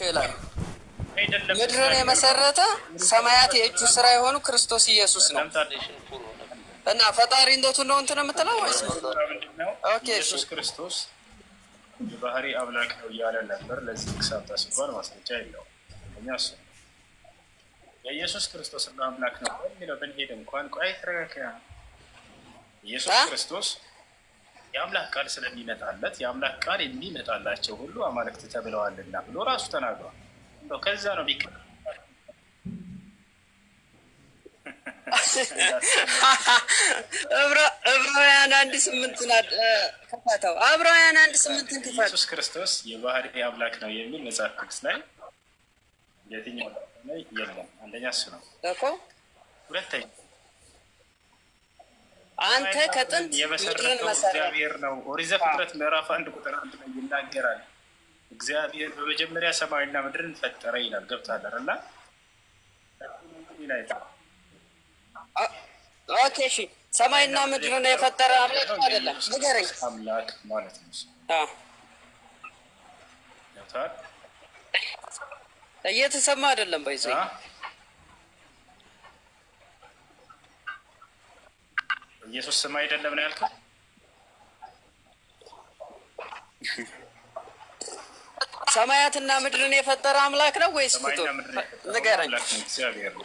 ይላል ምድርን የመሰረተ ሰማያት የእጁ ስራ የሆኑ ክርስቶስ ኢየሱስ ነው እና ፈጣሪ እንደቱ ነው እንትን የምትለው ወይስ ኦኬ ኢየሱስ ክርስቶስ የባህሪ አምላክ ነው እያለ ነበር። ለዚህ ክሳብ ሲባል ማስረጃ የለውም። እኛስ የኢየሱስ ክርስቶስ አምላክ ነው የሚለው ብንሄድ እንኳን ቆይ ተረጋጋ። ኢየሱስ ክርስቶስ የአምላክ ቃል ስለሚመጣለት የአምላክ ቃል የሚመጣላቸው ሁሉ አማልክት ተብለዋልና ብሎ ራሱ ተናግሯል። ከዛ ነው ቢክ ዕብራውያን 1:8 ከፋታው ዕብራውያን 1:8 ከፋታው ኢየሱስ ክርስቶስ የባህሪ አምላክ ነው የሚል መጽሐፍ ቅዱስ ላይ የትኛው ላይ የለም። አንደኛ እሱ ነው እኮ። ሁለተኛ አንተ ከጥንት የመሰረተው እግዚአብሔር ነው። ኦሪት ዘፍጥረት ምዕራፍ 1:1 ላይ ይናገራል። እግዚአብሔር በመጀመሪያ ሰማይና ምድርን ፈጠረ ይላል። ገብቶሃል አይደል? ኦኬ እሺ፣ ሰማይና ምድርን የፈጠረ አምላክ አይደለም ንገረኝ። አምላክ ማለት ነው። ገብቶሃል? እየተሰማ አይደለም ባይዘይ ኢየሱስ ስም አይደለም ነው ያልከው? ሰማያትና ምድርን የፈጠረ አምላክ ነው ወይስ ፍጡር? ንገረኝ። እግዚአብሔር ነው።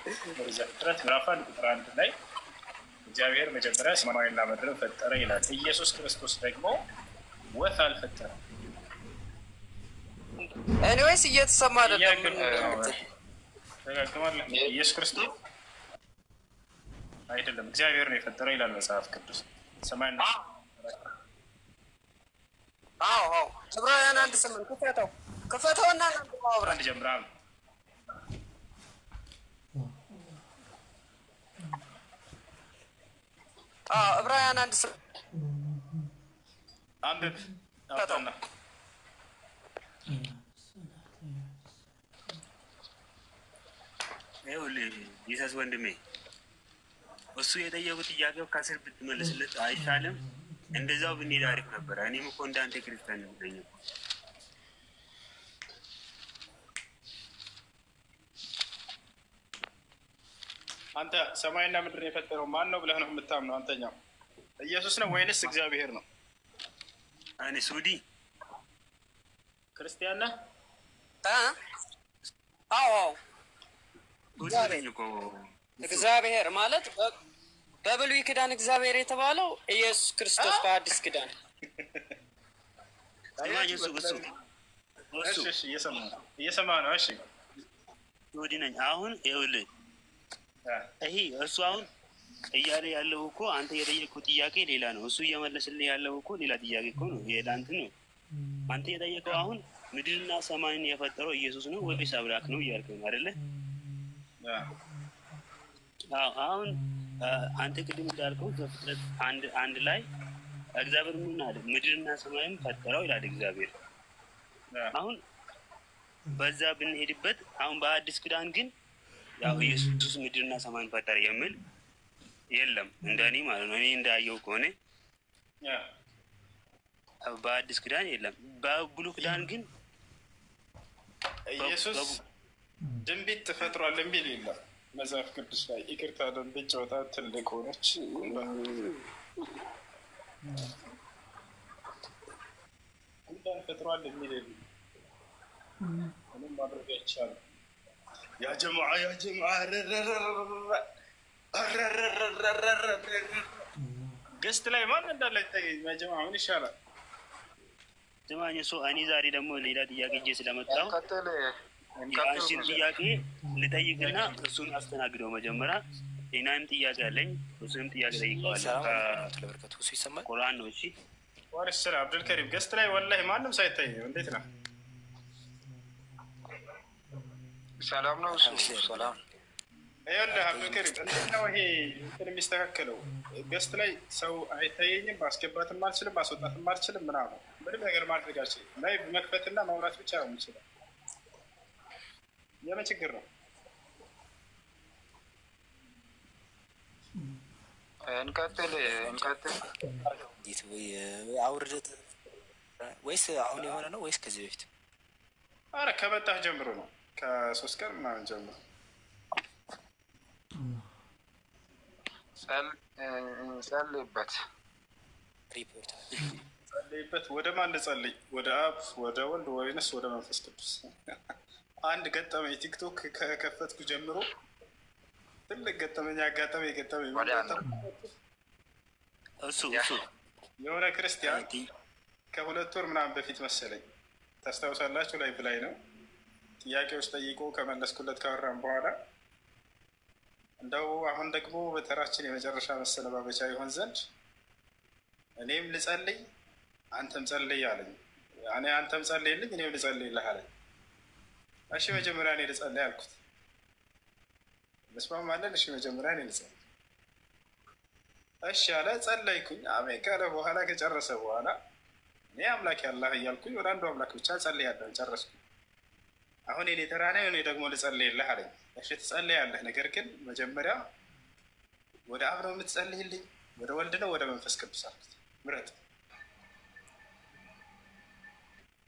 ዘፍጥረት ምዕራፍ 1:1 ላይ እግዚአብሔር መጀመሪያ ሰማይና ምድርን ፈጠረ ይላል። ኢየሱስ ክርስቶስ ደግሞ ወፍ አልፈጠረም። ኤኒዌይስ እየተሰማ አይደለም። ተጋግማለህ። ኢየሱስ ክርስቶስ አይደለም እግዚአብሔር ነው የፈጠረው ይላል መጽሐፍ ቅዱስ። ሰማይና አዎ ዕብራውያን 1:8 ክፈተውና አንድ ጀምራል። ዕብራውያን 1:8 አንብብ አውጣና ይኸውልህ ይሰስ ወንድሜ እሱ የጠየቁት ጥያቄው ከስር ብትመልስለት አይሻልም? እንደዛው ብንሄድ አሪፍ ነበረ። እኔም እኮ እንዳንተ ክርስቲያን ነኝ። አንተ ሰማይና ምድርን የፈጠረው ማን ነው ብለህ ነው የምታምነው? አንተኛው ኢየሱስ ነው ወይንስ እግዚአብሔር ነው? እኔ ሱዲ ክርስቲያን ነህ? አዎ እግዚአብሔር ማለት በብሉይ ኪዳን እግዚአብሔር የተባለው ኢየሱስ ክርስቶስ በአዲስ ኪዳን እየሰማ ነው። እሺ ሱዲ ነኝ። አሁን ይኸውልህ ይሄ እሱ አሁን እያለ ያለው እኮ አንተ የጠየቀው ጥያቄ ሌላ ነው። እሱ እየመለስልህ ያለው እኮ ሌላ ጥያቄ እኮ ነው። የዳንት ነው። አንተ የጠየቀው አሁን ምድርና ሰማይን የፈጠረው ኢየሱስ ነው ወይስ አምላክ ነው እያልከው ነው አይደለ? አሁን አንተ ቅድም እንዳልከው ዘፍጥረት 1:1 ላይ እግዚአብሔር ምን አለ? ምድርና ሰማይን ፈጠረው ይላል እግዚአብሔር። አሁን በዛ ብንሄድበት አሁን በአዲስ ኪዳን ግን ያው ኢየሱስ ምድርና ሰማይን ፈጠረ የሚል የለም እንደኔ ማለት ነው። እኔ እንዳየው ከሆነ በአዲስ ኪዳን የለም። በብሉይ ኪዳን ግን ኢየሱስ ድንቢት ተፈጥሯል የሚል የለም መጽሐፍ ቅዱስ ላይ። ይቅርታ ድንቢት ጨዋታ ትልቅ ሆነች እንዳን ፈጥሯል የሚል የለም። ምንም ማድረግ አይቻልም። ያ ጀማዓ ገስት ላይ ማን እንዳለ ይታየኝ። ያ ጀማዓ ምን ይሻላል? ጀማዓ እሱ እኔ ዛሬ ደግሞ ሌላ ጥያቄ ይዤ ስለመጣሁ የአንቺን ጥያቄ ልጠይቅና እሱን አስተናግደው መጀመሪያ። እናም ጥያቄ አለኝ፣ እሱንም ጥያቄ ጠይቀዋለሁ። እሱ ይሰማል። ቁርአን ነው። እሺ ዋሪስ ሰላም አብዱልከሪም ገስት ላይ ወላሂ ማንም ሳይታይ እንዴት ነው? ሰላም ነው። ሰላም ይኸውልህ አብዱልከሪም እንዴት ነው ይሄ እንትን የሚስተካከለው? ገስት ላይ ሰው አይታየኝም፣ ማስገባትም አልችልም፣ ማስወጣትም አልችልም ምናምን ምንም ነገር ማድረግ አልችልም። ላይቭ መክፈትና ማውራት ብቻ ነው የምችለው። የምን ችግር ነው? እንቀጥል። አውርደት ወይስ አሁን የሆነ ነው ወይስ ከዚህ በፊት? አረ ከመጣህ ጀምሮ ነው ከ3 ቀን ምናምን ጀምሮ ጸልይበት ጸልይበት። ወደ ማን ልጸልይ? ወደ አብ ወደ ወልድ ወይንስ ወደ መንፈስ ቅዱስ? አንድ ገጠመኝ ቲክቶክ ከከፈትኩ ጀምሮ ትልቅ ገጠመኝ ገጠመኝ እሱ የሆነ ክርስቲያን ከ2 ወር ምናምን በፊት መሰለኝ ታስታውሳላችሁ፣ ላይቭ ላይ ነው ጥያቄዎች ጠይቆ ከመለስኩለት ካወራን በኋላ እንደው አሁን ደግሞ በተራችን የመጨረሻ መሰነባበቻ ይሆን ዘንድ እኔም ልጸልይ አንተም ጸልይ አለኝ። እኔ አንተም ጸልይልኝ እኔም ልጸልይልህ አለኝ። እሺ መጀመሪያ እኔ ልጸልይ አልኩት። መስማማለን። እሺ መጀመሪያ እኔ ልጸልይ እሺ አለ። ጸለይኩኝ። አሜን ካለ በኋላ ከጨረሰ በኋላ እኔ አምላክ ያላህ እያልኩኝ ወደ አንዱ አምላክ ብቻ ጸልያለሁ። ጨረስኩኝ። አሁን እኔ ተራ ነኝ፣ እኔ ደግሞ ልጸልይልህ አለኝ። እሺ ትጸልያለህ፣ ነገር ግን መጀመሪያ ወደ አብ ነው የምትጸልይልኝ ወደ ወልድ ነው ወደ መንፈስ ቅዱስ አልኩት። ምረጥ፣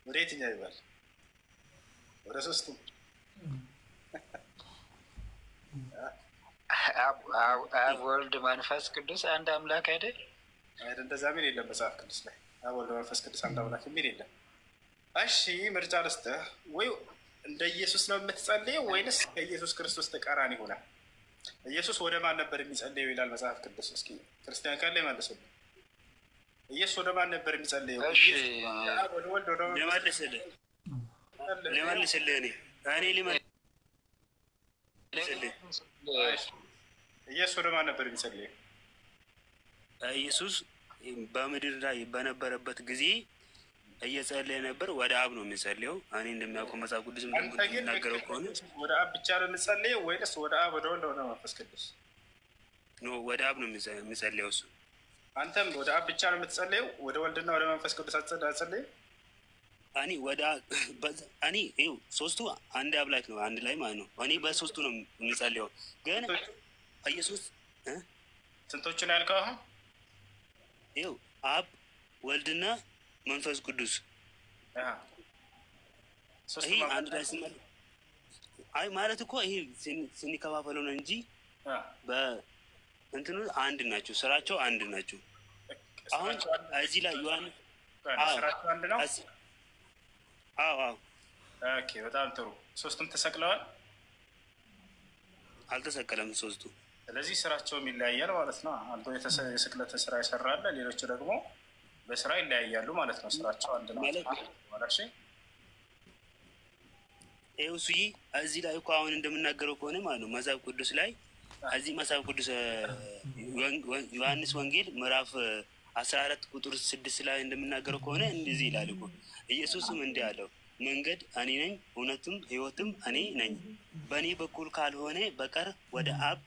ወደ የትኛው ይባል? ወደ ሶስቱም። አብ ወልድ መንፈስ ቅዱስ አንድ አምላክ አይደል? እንደዛ የሚል የለም መጽሐፍ ቅዱስ ላይ። አብ ወልድ መንፈስ ቅዱስ አንድ አምላክ የሚል የለም። እሺ ምርጫ ልስጥህ። ወይ እንደ ኢየሱስ ነው የምትጸልየው ወይንስ ከኢየሱስ ክርስቶስ ተቃራኒ ይሆናል? ኢየሱስ ወደ ማን ነበር የሚጸልየው ይላል መጽሐፍ ቅዱስ? እስኪ ክርስቲያን ካለ ይመልስልኝ። ኢየሱስ ወደ ማን ነበር የሚጸልየው? ኢየሱስ ወደ ማን ነበር የሚጸልየው? ኢየሱስ በምድር ላይ በነበረበት ጊዜ እየጸለየ ነበር። ወደ አብ ነው የሚጸልየው። እኔ እንደሚያውቀው መጽሐፍ ቅዱስ እንደሚናገረው ከሆነ ወደ አብ ብቻ ነው የሚጸልየው ወይስ ወደ አብ ወደ ወልድ ወደ መንፈስ ቅዱስ? ኖ ወደ አብ ነው የሚጸልየው እሱ። አንተም ወደ አብ ብቻ ነው የምትጸልየው? ወደ ወልድና ወደ መንፈስ ቅዱስ አትጸልይም? እኔ ይኸው ሶስቱ አንድ አምላክ ነው፣ አንድ ላይ ማለት ነው። እኔ በሶስቱ ነው የሚጸልየው። ግን ኢየሱስ ስንቶቹን ያልከው አሁን? ይኸው አብ ወልድና መንፈስ ቅዱስ ይሄ አንድ ላይ ስመል አይ ማለት እኮ ይሄ ስንከፋፈለው ነው እንጂ በእንትኑ አንድ ናቸው፣ ስራቸው አንድ ናቸው። አሁን እዚህ ላይ ዮሐንስ ስራቸው አንድ ነው። አዎ ኦኬ፣ በጣም ጥሩ። ሶስቱም ተሰቅለዋል? አልተሰቀለም ሶስቱ። ስለዚህ ስራቸውም ይለያያል ማለት ነው። አንዱ የስቅለትን ስራ ይሰራል፣ ሌሎቹ ደግሞ በስራ ይለያያሉ ማለት ነው። ስራቸው አንድ ነው ማለት ነው። ይኸው እሱዬ እዚህ ላይ እኮ አሁን እንደምናገረው ከሆነ ማለት ነው መጽሐፍ ቅዱስ ላይ እዚህ መጽሐፍ ቅዱስ ዮሐንስ ወንጌል ምዕራፍ 14 ቁጥር 6 ላይ እንደምናገረው ከሆነ እንደዚህ ይላል እኮ ኢየሱስም እንዲህ አለው፣ መንገድ እኔ ነኝ፣ እውነትም ህይወትም እኔ ነኝ። በእኔ በኩል ካልሆነ በቀር ወደ አብ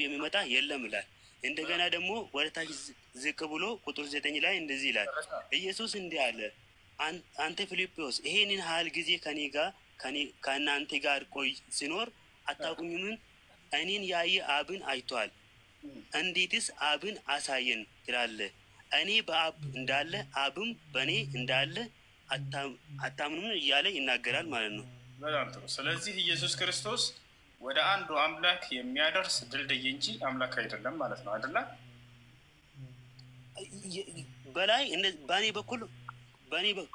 የሚመጣ የለም ይላል። እንደገና ደግሞ ወደ ታች ዝቅ ብሎ ቁጥር 9 ላይ እንደዚህ ይላል፣ ኢየሱስ እንዲህ አለ፣ አንተ ፊልጶስ ይሄንን ያህል ጊዜ ከእናንተ ጋር ቆይ ሲኖር አታውቁኝምን? እኔን ያየ አብን አይቷል። እንዴትስ አብን አሳየን ትላለህ? እኔ በአብ እንዳለ አብም በእኔ እንዳለ አታምኑም እያለ ይናገራል ማለት ነው። በጣም ጥሩ። ስለዚህ ኢየሱስ ክርስቶስ ወደ አንዱ አምላክ የሚያደርስ ድልድይ እንጂ አምላክ አይደለም ማለት ነው አይደለ? በላይ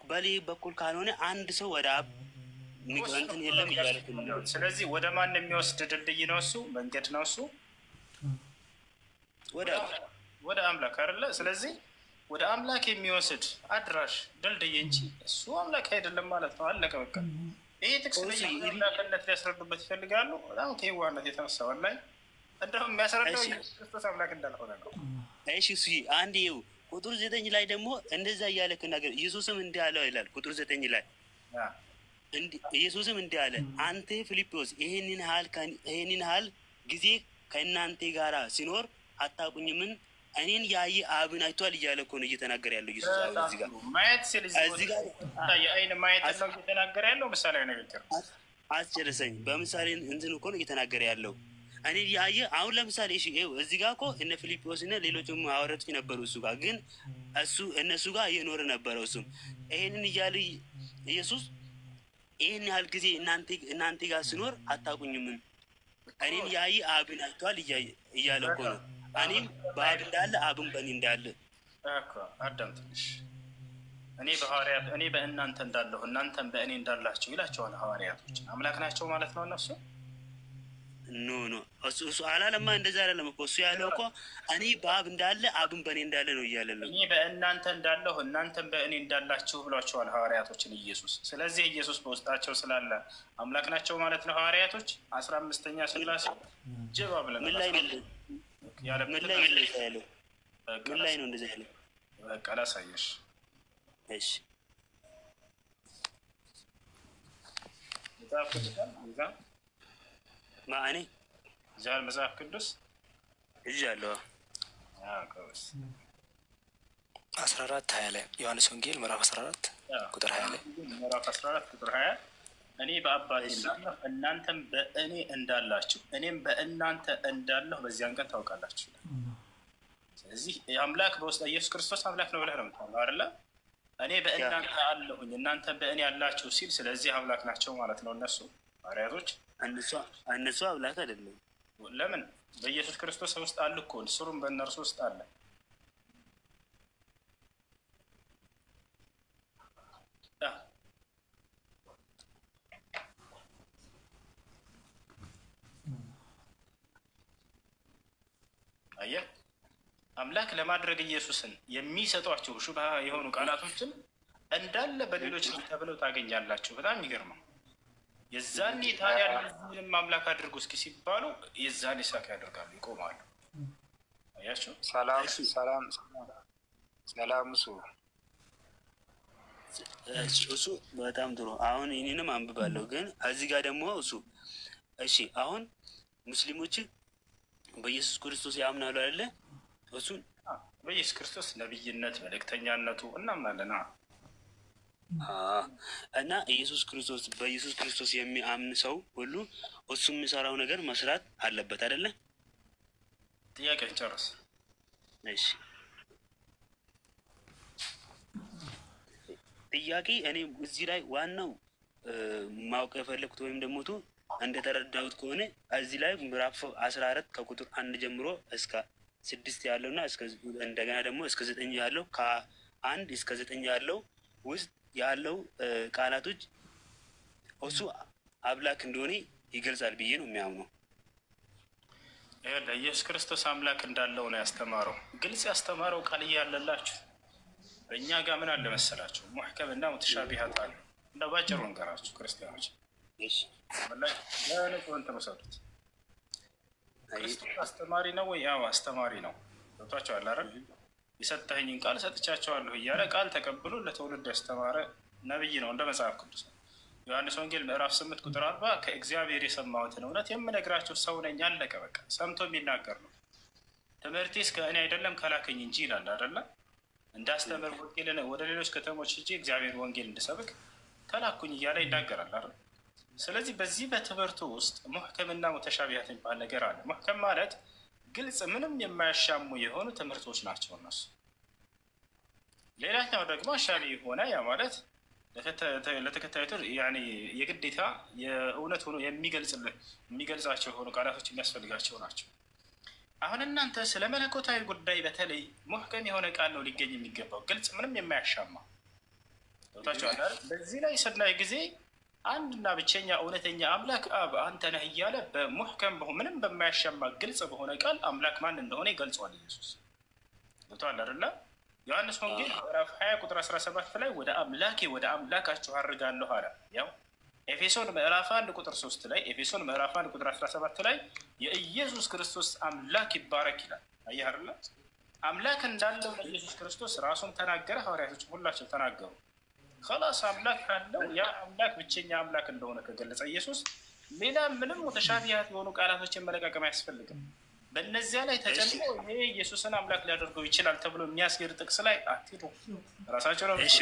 በኔ በኩል ካልሆነ አንድ ሰው ወደ አብ እንትን የለም እያለ። ስለዚህ ወደ ማን የሚወስድ ድልድይ ነው? እሱ መንገድ ነው። እሱ ወደ አምላክ አይደለ? ስለዚህ ወደ አምላክ የሚወስድ አድራሽ ድልድይ እንጂ እሱ አምላክ አይደለም ማለት ነው። አለቀ በቃ። ይሄ ጥቅስ አምላክነት ሊያስረዱበት ይፈልጋሉ። በጣም ከዋነት የተነሳው ላይ እንደውም የሚያስረዳው ክርስቶስ አምላክ እንዳልሆነ ነው። እሺ እሱ አንድ ይኸው ቁጥር 9 ላይ ደግሞ እንደዛ እያለ ከናገር ኢየሱስም እንዲህ አለው ይላል። ቁጥር 9 ላይ ኢየሱስም እንዲህ አለ፣ አንተ ፊልጶስ ይሄንን ያህል ጊዜ ከእናንተ ጋራ ሲኖር አታውቁኝምን? እኔን ያየ አብን አይቷል እያለ እኮ ነው እየተናገረ ያለው ኢየሱስ። እዚህ ጋር ማየት ሲል የአይን ማየት ነው እየተናገረ ያለው። ምሳሌ ነገር አስጨርሰኝ። በምሳሌ እንትን እኮ ነው እየተናገረ ያለው። እኔ ያየ አሁን ለምሳሌ እሺ፣ ይኸው እዚህ ጋር እኮ እነ ፊልጶስ እና ሌሎችም ሐዋርያቶች ነበሩ እሱ ጋር። ግን እነሱ ጋር እየኖረ ነበረው። እሱም ይሄንን ኢየሱስ ይህን ያህል ጊዜ እናንተ ጋር ስኖር አታውቁኝም፣ እኔን ያይ አብን አይቷል እያለ እኮ ነው። እኔም በአብ እንዳለ አብን በእኔ እንዳለ እኮ አዳም ትንሽ እኔ በእናንተ እንዳለሁ እናንተም በእኔ እንዳላችሁ ይላቸዋል ሐዋርያቶች። አምላክ ናቸው ማለት ነው እነሱ። ኖ እሱ አላለማ፣ እንደዛ አይደለም እኮ እሱ ያለው እኮ እኔ በአብ እንዳለ አብን በእኔ እንዳለ ነው እያለ ነው። እኔ በእናንተ እንዳለሁ እናንተም በእኔ እንዳላችሁ ብሏቸዋል ሐዋርያቶችን ኢየሱስ። ስለዚህ ኢየሱስ በውስጣቸው ስላለ አምላክ ናቸው ማለት ነው ሐዋርያቶች። 15ኛ ሥላሴ ጀባ ብለን ምን ላይ ነው እንደዛ ያለው? በቃ ላሳየሽ። እሺ መጽሐፍ ቅዱስ እዛ ማኔ ዛል መጽሐፍ ቅዱስ እያለሁ 14:20 ላይ ዮሐንስ ወንጌል ምዕራፍ 14 ቁጥር 20 ላይ ምዕራፍ 14 ቁጥር 20 እኔ በአባቴ እንዳለሁ እናንተም በእኔ እንዳላችሁ እኔም በእናንተ እንዳለሁ በዚያን ቀን ታውቃላችሁ። ስለዚህ አምላክ በውስጥ ኢየሱስ ክርስቶስ አምላክ ነው ብለህ ነው የምታምነው አይደለ? እኔ በእናንተ አለሁኝ እናንተ በእኔ ያላችሁ ሲል ስለዚህ አምላክ ናቸው ማለት ነው እነሱ ሐዋርያቶች። እነሱ አምላክ አይደለም። ለምን? በኢየሱስ ክርስቶስ ውስጥ አሉ እኮ ስሩም በእነርሱ ውስጥ አለ። አየህ፣ አምላክ ለማድረግ ኢየሱስን የሚሰጧቸው ሹብሃ የሆኑ ቃላቶችን እንዳለ በሌሎች ተብለው ታገኛላችሁ። በጣም ይገርማል። የዛኔ ታዲያ ምንም አምላክ አድርጎ እስኪ ሲባሉ የዛኔ ሳካ ያደርጋሉ፣ ይቆማሉ። አያችሁ? ሰላም እሱ በጣም ጥሩ። አሁን እኔንም አንብባለሁ፣ ግን እዚህ ጋር ደግሞ እሱ እሺ፣ አሁን ሙስሊሞች በኢየሱስ ክርስቶስ ያምናሉ አይደለ? እሱን በኢየሱስ ክርስቶስ ነብይነት መልእክተኛነቱ እናምናለን። እና ኢየሱስ ክርስቶስ በኢየሱስ ክርስቶስ የሚያምን ሰው ሁሉ እሱ የሚሰራው ነገር መስራት አለበት አይደለ? ጥያቄን ጨርስ። እሺ፣ ጥያቄ እኔ እዚህ ላይ ዋናው ማወቅ የፈለኩት ወይም ደግሞ እንደተረዳሁት ከሆነ እዚህ ላይ ምዕራፍ 14 ከቁጥር 1 ጀምሮ እስከ 6 ያለውና እንደገና ደግሞ እስከ 9 ያለው ከ1 እስከ 9 ያለው ውስጥ ያለው ቃላቶች እሱ አምላክ እንደሆነ ይገልጻል ብዬ ነው የሚያምነው። ኢየሱስ ክርስቶስ አምላክ እንዳለው ነው ያስተማረው። ግልጽ ያስተማረው ቃል እያለላችሁ በእኛ ጋር ምን አለ መሰላችሁ? ሙሕከም እና ሙተሻቢሃት አሉ። እንደው ባጭሩ እንገራችሁ ክርስቲያኖች፣ ለንጹህን ተመሰሉት። ክርስቶስ አስተማሪ ነው ወይ? ያው አስተማሪ ነው። ገብቷቸዋል አይደል? የሰጠኸኝን ቃል ሰጥቻቸዋለሁ እያለ ቃል ተቀብሎ ለትውልድ ያስተማረ ነብይ ነው እንደ መጽሐፍ ቅዱስ። ዮሐንስ ወንጌል ምዕራፍ 8 ቁጥር 40 ከእግዚአብሔር የሰማሁትን እውነት የምነግራቸው ሰው ነኝ። አለቀ በቃ። ሰምቶ የሚናገር ነው። ትምህርቴስ ከእኔ አይደለም ከላከኝ እንጂ ይላል አይደለ? እንዳስተምር ወንጌልን ወደ ሌሎች ከተሞች እንጂ እግዚአብሔር ወንጌል እንድሰብክ ተላኩኝ እያለ ይናገራል አይደል? ስለዚህ በዚህ በትምህርቱ ውስጥ ሙሕከምና ሙተሻቢሃት የሚባል ነገር አለ። ሙሕከም ማለት ግልጽ ምንም የማያሻሙ የሆኑ ትምህርቶች ናቸው እነሱ። ሌላኛው ደግሞ አሻሚ የሆነ ያ ማለት ለተከታዮች የግዴታ የእውነት ሆኖ የሚገልጻቸው የሆኑ ቃላቶች የሚያስፈልጋቸው ናቸው። አሁን እናንተ ስለ መለኮታዊ ጉዳይ በተለይ ሙሕከም የሆነ ቃል ነው ሊገኝ የሚገባው፣ ግልጽ ምንም የማያሻማ ቦታቸዋል። በዚህ ላይ ስናይ ጊዜ አንድና ብቸኛ እውነተኛ አምላክ አብ አንተ ነህ እያለ በሙሕከም ምንም በማያሻማ ግልጽ በሆነ ቃል አምላክ ማን እንደሆነ ይገልጸዋል ኢየሱስ። ቦታል አይደለ? ዮሐንስ ወንጌል ምዕራፍ 20 ቁጥር 17 ላይ ወደ አምላካችሁ አድርጋለሁ አለ። ያው ኤፌሶን ምዕራፍ 1 ቁጥር 3 ላይ ኤፌሶን ምዕራፍ 1 ቁጥር 17 ላይ የኢየሱስ ክርስቶስ አምላክ ይባረክ ይላል። አየህ አይደለ? አምላክ እንዳለው ለኢየሱስ ክርስቶስ ራሱን ተናገረ። ሐዋርያቶች ሁላቸው ተናገሩ። خلاص አምላክ ካለው ያ አምላክ ብቸኛ አምላክ እንደሆነ ከገለጸ ኢየሱስ ሌላ ምንም ሙተሻቢሃት የሆኑ ቃላቶችን መለቃቀም አያስፈልግም። በእነዚያ ላይ ተጨምሮ ይሄ ኢየሱስን አምላክ ሊያደርገው ይችላል ተብሎ የሚያስገር ጥቅስ ላይ አትሄዱ። ራሳቸው ነው እሺ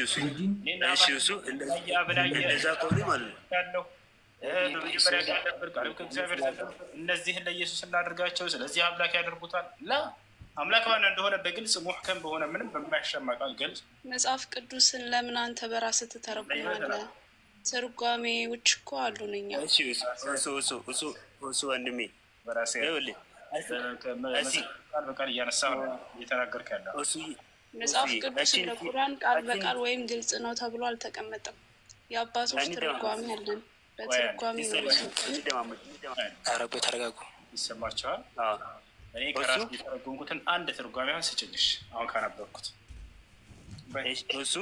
እሱ እንደዛ ከሆነ ማለት ነው ያለው በመጀመሪያ ጋር ነበር ቃል ከእግዚአብሔር ዘንድ እነዚህን ለኢየሱስ እናደርጋቸው ስለዚህ አምላክ ያደርጉታል። ላ አምላክ ማን እንደሆነ በግልጽ ሙህከም በሆነ ምንም በማያሻማ ቃል ገልጽ። መጽሐፍ ቅዱስን ለምን አንተ በራስህ ትተረጉማለህ? ትርጓሜዎች እኮ አሉን እኛ። እሱ ወንድሜ በራሴ ቃል በቃል እያነሳሁ ነው እየተናገርክ ያለው። መጽሐፍ ቅዱስ ለቁርአን ቃል በቃል ወይም ግልጽ ነው ተብሎ አልተቀመጠም። የአባቶች ትርጓሜ አለን። በትርጓሜ አረቦ ተረጋጉ። ይሰማቸዋል። እኔ ከራስ የተረጎምኩትን አንድ ትርጓሜ ስጭልሽ አሁን ካነበብኩት እሱ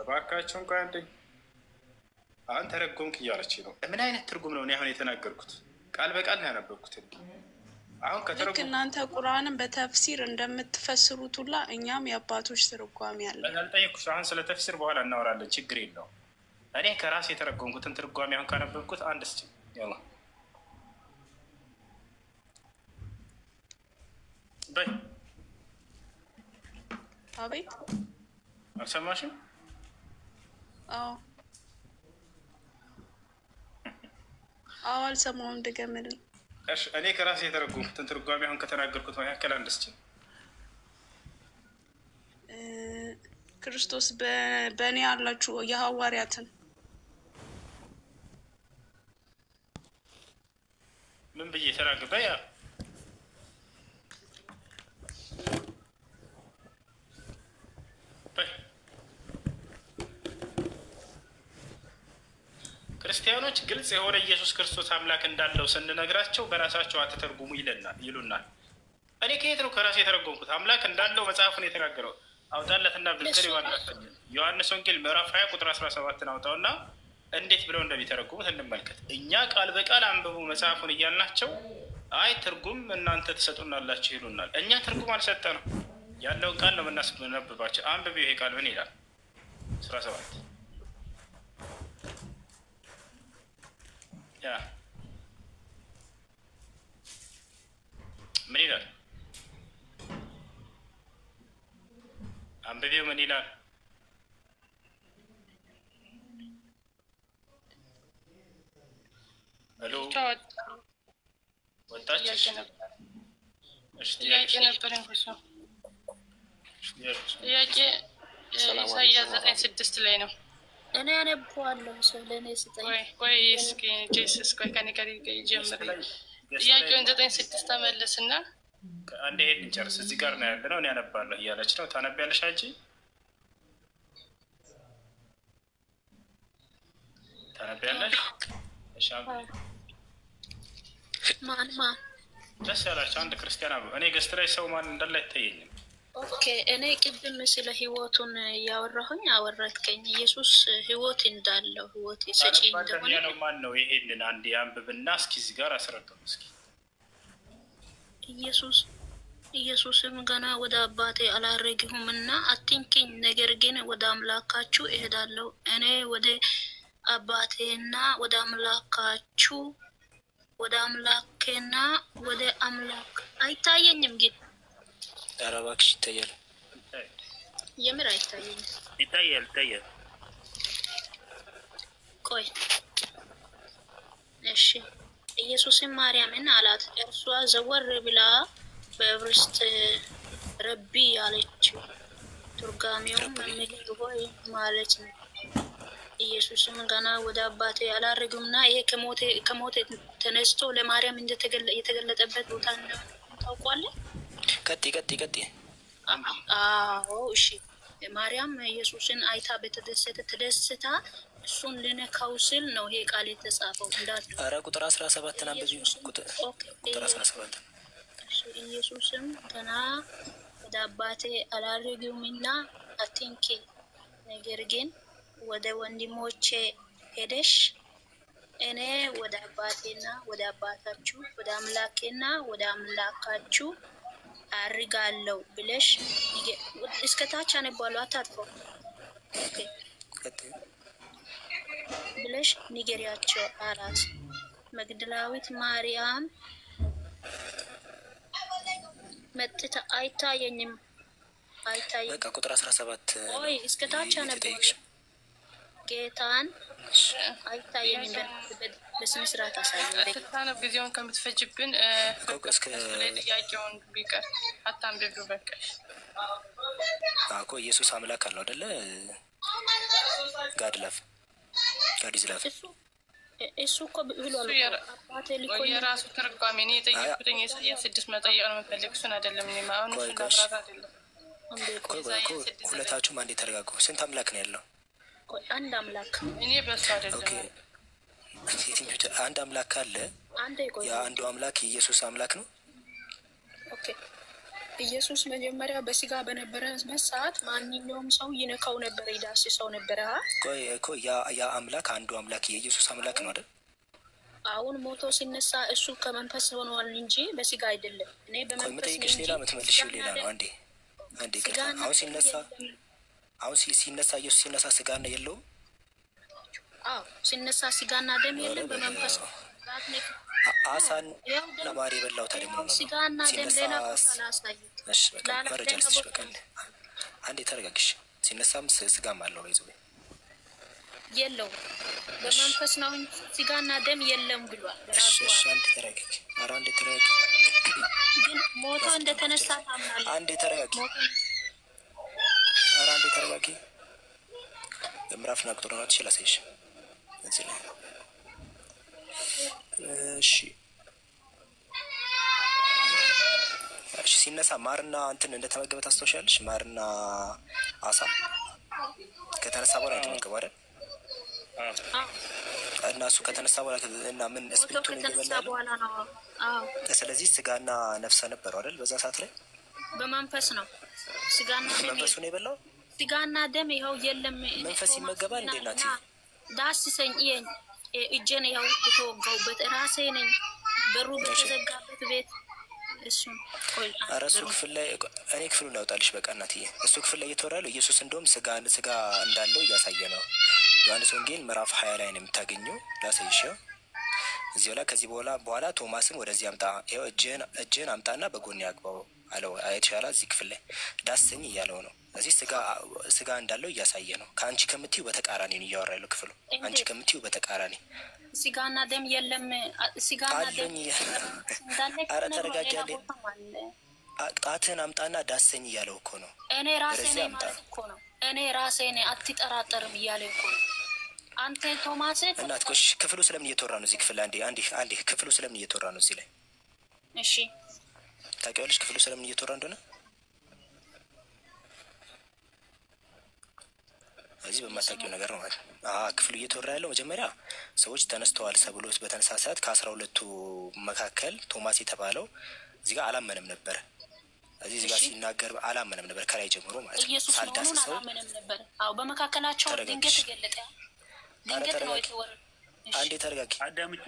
እባካችሁን ቆይ አንዴ። አሁን ተረጎምክ እያለች ነው። ምን አይነት ትርጉም ነው እኔ አሁን የተናገርኩት? ቃል በቃል ነው ያነበብኩት። አሁን ልክ እናንተ ቁርአንን በተፍሲር እንደምትፈስሩት ሁላ እኛም የአባቶች ትርጓሜ አለን። አልጠየኩሽ። አሁን ስለ ተፍሲር በኋላ እናወራለን፣ ችግር የለውም። እኔ ከራስ የተረጎምኩትን ትርጓሜ አሁን ካነበብኩት አንድ እስኪ ያላ በይ። አቤት አልሰማሽም? አዎ አልሰማሁም። ድገምልኝ። እሺ እኔ ከራሴ የተረጎምኩትን ትርጓሜ አሁን ከተናገርኩት መካከል አንድ እስኪ ክርስቶስ በእኔ ያላችሁ የሐዋርያትን ምን ብዬ ተናግሬ ያ ክርስቲያኖች ግልጽ የሆነ ኢየሱስ ክርስቶስ አምላክ እንዳለው ስንነግራቸው በራሳቸው አትተርጉሙ ይሉናል። እኔ ከየት ነው ከራሴ የተረጎምኩት? አምላክ እንዳለው መጽሐፉን የተናገረው አውጣለትና ብልትር ዮሐንስ ወንጌል ምዕራፍ 20 ቁጥር 17 አውጣውና እንዴት ብለው እንደሚተረጉሙት እንመልከት። እኛ ቃል በቃል አንብቡ መጽሐፉን እያልናቸው አይ ትርጉም እናንተ ትሰጡናላችሁ ይሉናል። እኛ ትርጉም አልሰጠንም፣ ያለውን ቃል ነው የምናስነብባቸው። አንብቤው ይሄ ቃል ምን ይላል? 17 ያ ምን ይላል? አንብቤው ምን ይላል? ሄሎ ወጣች። ጥያቄ ነበረኝ። ጥያቄ ኢሳይያስ 9:6 ላይ ነው። እኔ አነባዋለሁ። ሰው ለእኔ ስጠኝ። ቆይ እስኪ ጄሰስ ቆይ ከኔ ጋር ጀምር። ጥያቄውን 9:6 ተመለስና አንዴ ሄድ እንጨርስ። እዚህ ጋር ነው ያለ ነው። እኔ አነባለሁ እያለች ነው። ታነቢያለሽ አንቺ? ታነቢያለሽ? እሺ ማን ደስ ያላችሁ አንድ ክርስቲያን አሉ። እኔ ገስት ላይ ሰው ማን እንዳለ አይታየኝም። ኦኬ እኔ ቅድም ስለ ህይወቱን ያወራሁኝ አወራትከኝ። ኢየሱስ ህይወት እንዳለው ህይወት ሰጪ እንደሆነ ነው። ማን ነው? ይሄንን አንዴ አንብብና እስኪ እዚህ ጋር አስረዳው እስኪ። ኢየሱስም ገና ወደ አባቴ አላረግሁምና አትንኪኝ፣ ነገር ግን ወደ አምላካችሁ እሄዳለሁ። እኔ ወደ አባቴና ወደ አምላካችሁ ወደ አምላኬና ወደ አምላክ አይታየኝም። ግን ኧረ እባክሽ ይታያል። የምር አይታየኝም። ይታያል። ቆይ እሺ። ኢየሱስም ማርያምን አላት። እርሷ ዘወር ብላ በዕብራይስጥ ረቢ አለችው። ትርጓሜውም መምህር ሆይ ማለት ነው። ኢየሱስም ገና ወደ አባቴ አላረግምና ይሄ ከሞት ተነስቶ ለማርያም የተገለጠበት ቦታ ነው። ታውቋለህ? ቀጥይ። አዎ እሺ። ማርያም ኢየሱስን አይታ ተደስታ እሱን ልነካው ስል ነው ይሄ ቃል የተጻፈው። ኧረ ቁጥር 17 አንብቢ። ቁጥር 17 ኢየሱስም ገና ወደ አባቴ አላረግምና አትንኪ፣ ነገር ግን ወደ ወንድሞቼ ሄደሽ እኔ ወደ አባቴና ወደ አባታችሁ ወደ አምላኬና ወደ አምላካችሁ አርጋለሁ ብለሽ እስከታች አነባለሁ። አታጥፈው ብለሽ ንገሪያቸው አላት። መግደላዊት ማርያም መጥታ አይታየኝም። በቃ ቁጥር 17 ወይ እስከታች አነባለሁ። ጌታን አይታየኝም። በስነ ስርዓት አሳየኝ። ትታነብ ጊዜውን ከምትፈጅብን ጥያቄውን ቢቀር አታንብቢው በቃሽ። እኮ ኢየሱስ አምላክ አለው አይደለ? ጋድላፍ ጋዲዝላፍ እሱ እኮ ብሏል። የራሱ ትርጓሜ እኔ የጠየኩትኝ ኢሳያስ 6 መጠየቅ ነው የምፈልግ እሱን አይደለም። እኔ አሁን እሱን ላብራራ አይደለም። ሁለታችሁም አንዴ ተረጋጉ። ስንት አምላክ ነው ያለው? አንድ አምላክ። እኔ በሱ አይደለም አንድ አምላክ አለ። የአንዱ አምላክ የኢየሱስ አምላክ ነው። ኦኬ ኢየሱስ መጀመሪያ በስጋ በነበረበት ሰዓት ማንኛውም ሰው ይነካው ነበር፣ ይዳስሰው ነበር። ቆይ እኮ ያ አምላክ አንዱ አምላክ የኢየሱስ አምላክ ነው አይደል? አሁን ሞቶ ሲነሳ እሱ ከመንፈስ ሆኗል እንጂ በስጋ አይደለም። እኔ በመንፈስ ነው። ሌላ የምትመልሺው ሌላ ነው። አንዴ አሁን ሲነሳ ኢየሱስ ሲነሳ ስጋና የለውም። ሲነሳ ስጋና ደም የለም። በመንፈስ አሳን ለማሪ የበላው ታዲያ ምን ነው? ስጋና ደም ሌላ ካላሳይ እሺ በቃ መረጃ ልስጥሽ። በቃ አንዴ ተረጋግሽ። ሲነሳም ስጋም አለው ይዘው የለው በመንፈስ ነው እንጂ ስጋና ደም የለም ብሏል ራሱ። እሺ አንዴ ተረጋጊ። ኧረ አንዴ ተረጋጊ። ግን ሞቶ እንደተነሳ ታምናለህ? አንዴ ተረጋጊ። ኧረ አንዴ ተረጋጊ። ምዕራፍና ቁጥር ነው ትችላልሽ እዚህ ላይ እሺ ሲነሳ ማርና እንትን እንደተመገበ ታስታውሻለሽ? ማርና አሳ ከተነሳ በኋላ የተመገበው አይደል? እና እሱ ከተነሳ በኋላ እና ምን ስፒሪቱን እየበላ ነው። ስለዚህ ስጋና ነፍስ ነበረው አይደል? በዛ ሰዓት ላይ በመንፈስ ነው። ስጋና መንፈሱ ነው የበላው። ስጋና ደም ይኸው የለም። መንፈስ ይመገባል እንዴ? ናት ዳስሰኝ እጄን ያው የተወጋውበት ራሴ ነኝ። በሩ በተዘጋበት ቤት እሱን ኧረ እሱ ክፍል ላይ እኔ ክፍሉን ላውጣልሽ። በቃ እናትዬ እሱ ክፍል ላይ እየተወራ ያለው ኢየሱስ እንደውም ስጋ እንዳለው እያሳየ ነው። ዮሐንስ ወንጌል ምዕራፍ 20 ላይ ነው የምታገኘው። ላሳይሽ እዚሁ ላይ ከዚህ በኋላ ቶማስን ወደዚህ አምጣ፣ ይኸው እጅህን አምጣና በጎን ያግባው አለው። አይተሻላ? እዚህ ክፍል ላይ ዳስኝ እያለው ነው። እዚህ ስጋ እንዳለው እያሳየ ነው። ከአንቺ ከምትይው በተቃራኒ ነው እያወራ ያለው ክፍሉ። አንቺ ከምትይው በተቃራኒ ስጋና ደም የለም። ስጋና ደም ኧረ ተረጋጊ። ጣትህን አምጣና ዳሰኝ እያለው እኮ ነው። እኔ ራሴ ነኝ ማለት እኮ ነው። እኔ ራሴ ነኝ አትጠራጠርም እያለ እኮ ነው። አንተ ቶማስ እናት ኮሽ ክፍሉ ስለምን እየተወራ ነው? እዚህ ክፍል አንዴ ክፍሉ ስለምን እየተወራ ነው? እዚህ ላይ እሺ ታውቂዋለሽ ክፍሉ ስለምን እየተወራ እንደሆነ? እዚህ በማታውቂው ነገር ነው ማለት ነው። ክፍሉ እየተወራ ያለው መጀመሪያ ሰዎች ተነስተዋል ተብሎት በተነሳ ሰዓት ከ12ቱ መካከል ቶማስ የተባለው እዚህ ጋር አላመነም ነበር። እዚህ ጋር ሲናገር አላመነም ነበር ከላይ ጀምሮ ማለት ነው። ሳልዳስሰው አላመነም ነበር። በመካከላቸው ድንገት ተገለጠ። ድንገት ነው የተወራ። አንዴ ተረጋጊ። አዳምጫ